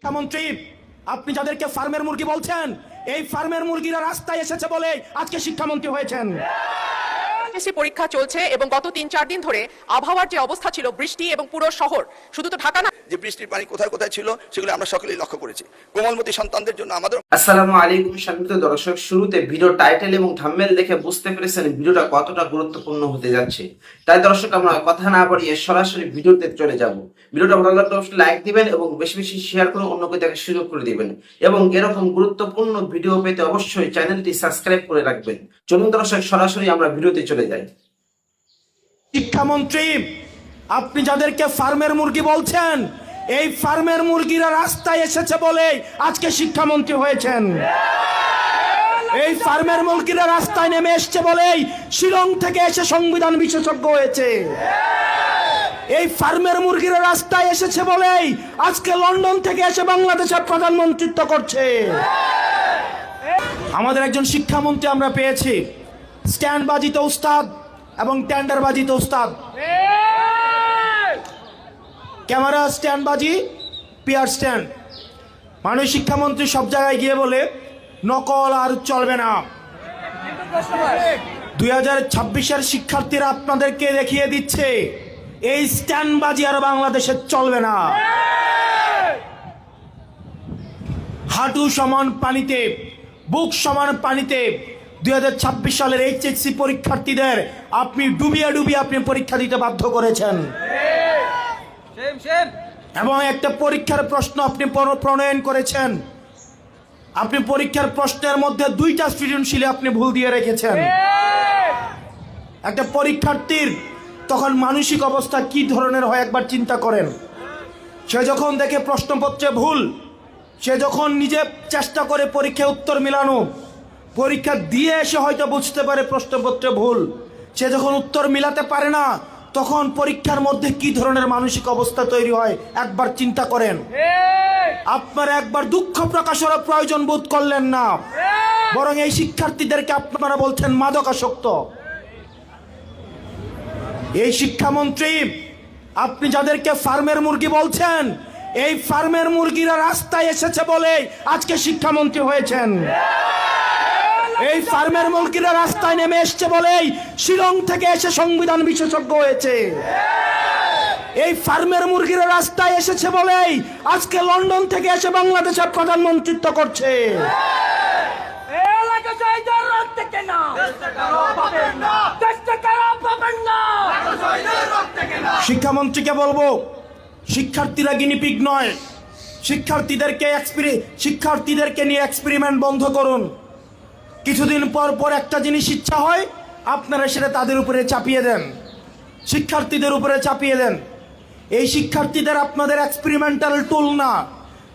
শিক্ষামন্ত্রী, আপনি যাদেরকে ফার্মের মুরগি বলছেন, এই ফার্মের মুরগিরা রাস্তায় এসেছে বলে আজকে শিক্ষামন্ত্রী হয়েছেন। পরীক্ষা চলছে এবং গত ৩-৪ দিন ধরে আবহাওয়ার যে অবস্থা ছিল, বৃষ্টি এবং পুরো শহর, শুধু তো ঢাকা না, যে বৃষ্টির পানি কোথায় কোথায় ছিল সেগুলো আমরা সকলেই লক্ষ্য করেছি। কোমলমতি সন্তানদের জন্য আমাদের আসসালামু আলাইকুম সম্মানিত দর্শক, শুরুতে ভিডিও টাইটেল এবং থাম্বনেল দেখে বুঝতে পেরেছেন ভিডিওটা কতটা গুরুত্বপূর্ণ হতে যাচ্ছে। তাই দর্শক, আমরা কথা না বাড়িয়ে সরাসরি ভিডিওতে চলে যাব। ভিডিওটা ভালো লাগলে অবশ্যই লাইক দিবেন এবং বেশি বেশি শেয়ার করে অন্যকে দেখার সুযোগ করে দিবেন এবং এরকম গুরুত্বপূর্ণ ভিডিও পেতে অবশ্যই চ্যানেলটি সাবস্ক্রাইব করে রাখবেন। চলুন দর্শক, সরাসরি আমরা ভিডিওতে চলে যাই। শিক্ষামন্ত্রী, আপনি যাদেরকে ফার্মের মুরগি বলছেন, এই ফার্মের মুরগিরা রাস্তায় এসেছে বলে আজকে শিক্ষামন্ত্রী হয়েছেন। এই ফার্মের মুরগিরা রাস্তায় নেমে এসছে বলেই শিলং থেকে এসে সংবিধান বিশেষজ্ঞ হয়েছে। এই ফার্মের মুরগিরা রাস্তায় এসেছে বলেই আজকে লন্ডন থেকে এসে বাংলাদেশের প্রধানমন্ত্রিত্ব করছে। আমাদের একজন শিক্ষামন্ত্রী আমরা পেয়েছি, স্ট্যান্ড বাজিতে উস্তাদ এবং টেন্ডার বাজিতে উস্তাদ। ক্যামেরা স্ট্যান্ড বাজি, পিয়ার স্ট্যান্ড। মাননীয় শিক্ষামন্ত্রী সব জায়গায় গিয়ে বলে নকল আর চলবে না। 2026-এর শিক্ষার্থীরা আপনাদেরকে দেখিয়ে দিচ্ছে এই স্ট্যান্ড বাজি আর বাংলাদেশে চলবে না। হাঁটু সমান পানিতে, বুক সমান পানিতে 2026 সালের এইচএসসি পরীক্ষার্থীদের আপনি ডুবিয়ে ডুবিয়ে আপনি পরীক্ষা দিতে বাধ্য করেছেন এবং একটা পরীক্ষার প্রশ্ন আপনি প্রণয়ন করেছেন। আপনি পরীক্ষার প্রশ্নের মধ্যে 2টা সৃজনশীলে আপনি ভুল দিয়ে রেখেছেন। একটা পরীক্ষার্থীর তখন মানসিক অবস্থা কি ধরনের হয় একবার চিন্তা করেন। সে যখন দেখে প্রশ্নপত্রে ভুল, সে যখন নিজে চেষ্টা করে পরীক্ষায় উত্তর মিলানো, পরীক্ষা দিয়ে এসে হয়তো বুঝতে পারে প্রশ্নপত্রে ভুল, সে যখন উত্তর মিলাতে পারে না, তখন পরীক্ষার মধ্যে কি ধরনের মানসিক অবস্থা তৈরি হয় একবার চিন্তা করেন। আপনারা একবার দুঃখ প্রকাশের প্রয়োজন বোধ করলেন না, বরং এই শিক্ষার্থীদেরকে আপনারা বলছেন মাদকাসক্ত। এই শিক্ষামন্ত্রী, আপনি যাদেরকে ফার্মের মুরগি বলছেন, এই ফার্মের মুরগিরা রাস্তায় এসেছে বলে আজকে শিক্ষামন্ত্রী হয়েছেন। এই ফার্মের মুরগিরা রাস্তায় নেমে এসছে বলেই শিলং থেকে এসে সংবিধান বিশেষজ্ঞ হয়েছে। এই ফার্মের মুরগিরা রাস্তায় এসেছে বলেই আজকে লন্ডন থেকে এসে বাংলাদেশের প্রধানমন্ত্রিত্ব করছে। শিক্ষামন্ত্রীকে বলবো, শিক্ষার্থীরা গিনিপিগ নয়। শিক্ষার্থীদেরকে নিয়ে এক্সপেরিমেন্ট বন্ধ করুন। কিছুদিন পর পর একটা জিনিস ইচ্ছা হয়, আপনারা সেটা তাদের উপরে চাপিয়ে দেন, শিক্ষার্থীদের উপরে চাপিয়ে দেন। এই শিক্ষার্থীদের আপনাদের এক্সপেরিমেন্টাল টুল না,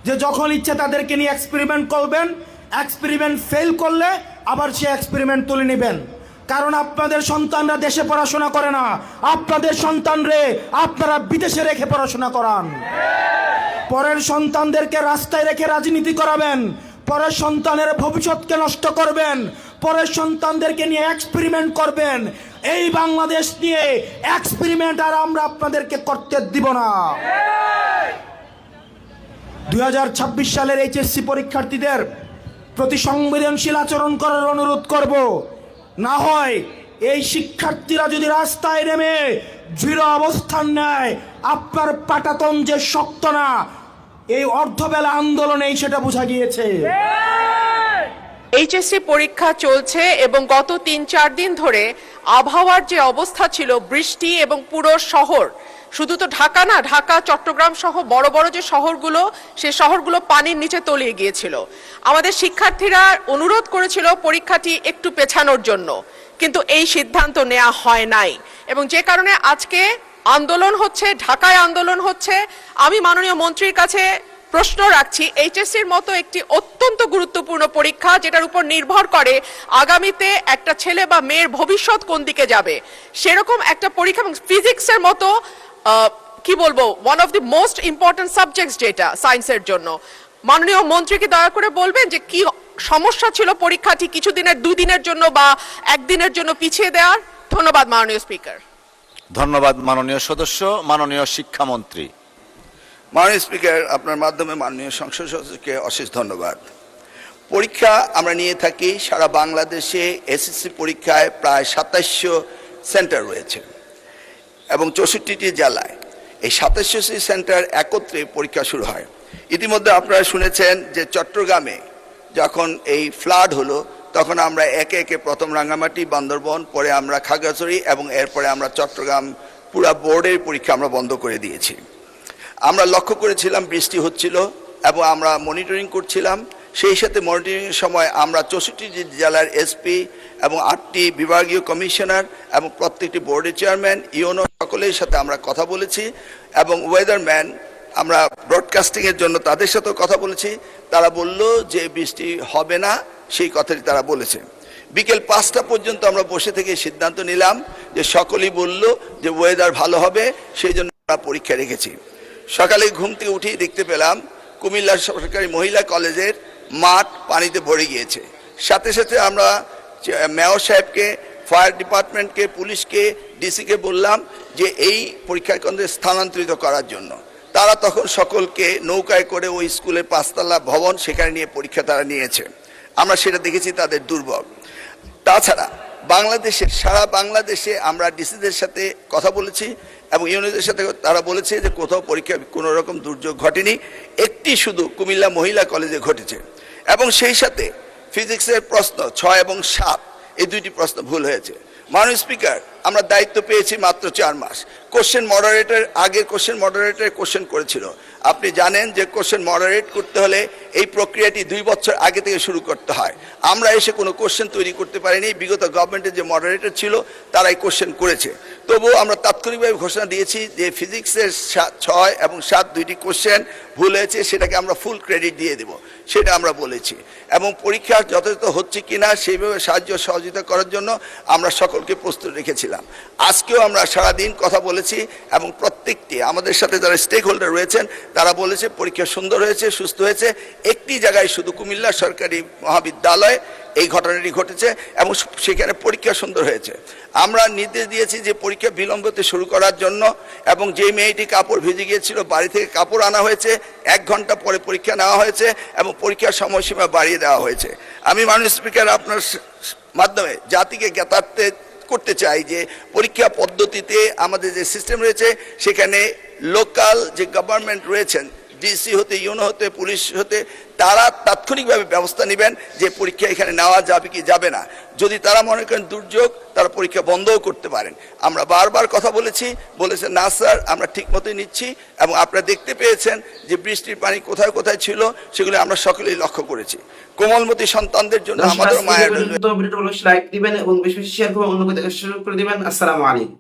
যে যখন ইচ্ছে তাদেরকে নিয়ে এক্সপেরিমেন্ট করবেন, এক্সপেরিমেন্ট ফেল করলে আবার সে এক্সপেরিমেন্ট তুলে নেবেন। কারণ আপনাদের সন্তানরা দেশে পড়াশোনা করে না, আপনাদের সন্তানরে আপনারা বিদেশে রেখে পড়াশোনা করান। পরের সন্তানদেরকে রাস্তায় রেখে রাজনীতি করাবেন, পরের সন্তানের ভবিষ্যৎকে নষ্ট করবেন, পরের সন্তানদেরকে নিয়ে এক্সপেরিমেন্ট করবেন। এই বাংলাদেশ নিয়ে এক্সপেরিমেন্ট আর আমরা আপনাদেরকে করতে দিব না। 2026 সালের এইচএসসি পরীক্ষার্থীদের প্রতি সংবেদনশীল আচরণ করার অনুরোধ করব। না হয় এই শিক্ষার্থীরা যদি রাস্তায় নেমে দৃঢ় অবস্থান নেয়, আপনার পাটাতন যে শক্ত না, এই অর্ধবেলা আন্দোলনেই সেটা বোঝা গিয়েছে। এইচএসসি পরীক্ষা চলছে এবং গত ৩-৪ দিন ধরে আবহাওয়ার যে অবস্থা ছিল, বৃষ্টি এবং পুরো শহর, শুধু তো ঢাকা না, ঢাকা, চট্টগ্রাম সহ বড় বড় যে শহরগুলো, সেই শহরগুলো পানির নিচে তলিয়ে গিয়েছিল। আমাদের শিক্ষার্থীরা অনুরোধ করেছিল পরীক্ষাটি একটু পেছানোর জন্য, কিন্তু এই সিদ্ধান্ত নেওয়া হয় নাই এবং যে কারণে আজকে আন্দোলন হচ্ছে, ঢাকায় আন্দোলন হচ্ছে। আমি মাননীয় মন্ত্রীর কাছে প্রশ্ন রাখছি, এইচএসসির মতো একটি অত্যন্ত গুরুত্বপূর্ণ পরীক্ষা, যেটার উপর নির্ভর করে আগামীতে একটা ছেলে বা মেয়ের ভবিষ্যৎ কোন দিকে যাবে, সেরকম একটা পরীক্ষা, এবং ফিজিক্সের মতো কি বলবো, one of the most important subjects যেটা সায়েন্সের জন্য, মাননীয় মন্ত্রীকে দয়া করে বলবেন যে কি সমস্যা ছিল পরীক্ষাটি কিছুদিনের, 2 দিনের জন্য বা 1 দিনের জন্য পিছিয়ে দেওয়ার। ধন্যবাদ মাননীয় স্পিকার। ধন্যবাদ মাননীয় সদস্য। মাননীয় শিক্ষামন্ত্রী। মাননীয় স্পিকার, আপনার মাধ্যমে মাননীয় সংসদ সদস্যকে অশেষ ধন্যবাদ। পরীক্ষা আমরা নিয়ে থাকি সারা বাংলাদেশে। এসএসসি পরীক্ষায় প্রায় 2700 সেন্টার রয়েছে এবং 64টি জেলায় এই 2700টি সেন্টার একত্রে পরীক্ষা শুরু হয়। ইতিমধ্যে আপনারা শুনেছেন যে চট্টগ্রামে যখন এই ফ্লাড হলো তখন আমরা একে একে প্রথম রাঙ্গামাটি, বান্দরবন, পরে আমরা খাগড়াছড়ি এবং এরপরে আমরা চট্টগ্রাম পুরা বোর্ডের পরীক্ষা আমরা বন্ধ করে দিয়েছি। আমরা লক্ষ্য করেছিলাম বৃষ্টি হচ্ছিল এবং আমরা মনিটরিং করছিলাম। সেই সাথে মনিটরিংয়ের সময় আমরা 64টি জেলার এসপি এবং 8টি বিভাগীয় কমিশনার এবং প্রত্যেকটি বোর্ডের চেয়ারম্যান, ইউনো সকলের সাথে আমরা কথা বলেছি এবং ওয়েদারম্যান আমরা ব্রডকাস্টিংয়ের জন্য তাদের সাথেও কথা বলেছি। তারা বলল যে বৃষ্টি হবে না, সেই কথাটি তারা বলেছে। বিকেল 5টা পর্যন্ত আমরা বসে থেকে সিদ্ধান্ত নিলাম যে সকলেই বলল যে ওয়েদার ভালো হবে, সেই জন্য আমরা পরীক্ষা রেখেছি। সকালে ঘুম থেকে উঠেই দেখতে পেলাম কুমিল্লা সরকারি মহিলা কলেজের মাঠ পানিতে ভরে গিয়েছে। সাথে সাথে আমরা মেয়র সাহেবকে, ফায়ার ডিপার্টমেন্টকে, পুলিশকে, ডিসিকে বললাম যে এই পরীক্ষা কেন্দ্রে স্থানান্তরিত করার জন্য। তারা তখন সকলকে নৌকায় করে ওই স্কুলের 5তলা ভবন সেখানে নিয়ে পরীক্ষা তারা নিয়েছে। আমরা সেটা দেখেছি তাদের দুর্ভোগ। তাছাড়া সারা বাংলাদেশে আমরা ডিসিদের সাথে কথা বলেছি এবং ইউনিটদের সাথে তারা বলেছে যে কোথাও পরীক্ষা কোনো রকম দুর্যোগ ঘটেনি, একটি শুধু কুমিল্লা মহিলা কলেজে ঘটেছে। এবং সেই সাথে ফিজিক্সের প্রশ্ন 6 এবং 7 এই দুইটি প্রশ্ন ভুল হয়েছে। মাননীয় স্পিকার, আমরা দায়িত্ব পেয়েছি মাত্র 4 মাস। আগের কোশ্চেন মডারেটর কোশ্চেন করেছিল। আপনি জানেন যে কোশ্চেন মডারেট করতে হলে এই প্রক্রিয়াটি 2 বছর আগে থেকে শুরু করতে হয়। আমরা এসে কোনো কোশ্চেন তৈরি করতে পারিনি। বিগত গভর্নমেন্টের যে মডারেটর ছিল তারাই কোশ্চেন করেছে। তবুও আমরা তাৎক্ষণিকভাবে ঘোষণা দিয়েছি যে ফিজিক্সের 6 এবং 7 দুইটি কোশ্চেন ভুল হয়েছে, সেটাকে আমরা ফুল ক্রেডিট দিয়ে দেব, সেটা আমরা বলেছি। এবং পরীক্ষা যথাযথ হচ্ছে কিনা সেইভাবে সাহায্য সহযোগিতা করার জন্য আমরা সকলকে প্রস্তুত রেখেছিলাম। আজকেও আমরা সারাদিন কথা বলেছি এবং প্রত্যেকটি আমাদের সাথে যারা স্টেক হোল্ডার রয়েছেন তারা বলেছে পরীক্ষা সুন্দর হয়েছে, সুস্থ হয়েছে। একটি জায়গায় শুধু কুমিল্লা সরকারি মহাবিদ্যালয় এই ঘটনাটি ঘটেছে এবং সেখানে পরীক্ষা সুন্দর হয়েছে। আমরা নির্দেশ দিয়েছি যে পরীক্ষা বিলম্বতে শুরু করার জন্য এবং যে মেয়েটি কাপড় ভিজে গিয়েছিল বাড়ি থেকে কাপড় আনা হয়েছে, 1 ঘন্টা পরে পরীক্ষা নেওয়া হয়েছে এবং পরীক্ষার সময়সীমা বাড়িয়ে দেওয়া হয়েছে। আমি মাননীয় স্পিকার আপনার মাধ্যমে জাতিকে জ্ঞাতার্থে করতে চাই যে পরীক্ষা পদ্ধতিতে আমাদের যে সিস্টেম রয়েছে সেখানে লোকাল যে গভর্নমেন্ট রয়েছেন, ডিসি হতে, ইউনো হতে, পুলিশ হতে, তারা তাৎক্ষণিকভাবে ব্যবস্থা নেবেন যে পরীক্ষা এখানে নেওয়া যাবে কি যাবে না। যদি তারা মনে করেন দুর্যোগ, তারা পরীক্ষা বন্ধও করতে পারেন। আমরা বারবার কথা বলেছেন না স্যার, আমরা ঠিক মতোই নিচ্ছি এবং আপনারা দেখতে পেয়েছেন যে বৃষ্টির পানি কোথায় কোথায় ছিল সেগুলো আমরা সকলেই লক্ষ্য করেছি। কোমলমতি সন্তানদের জন্য আমাদের মায়ের ভিডিওটা লাইক দিবেন এবং বেশি বেশি শেয়ার করে অন্যকে দেখা শুরু করে দিবেন। আসসালামু আলাইকুম।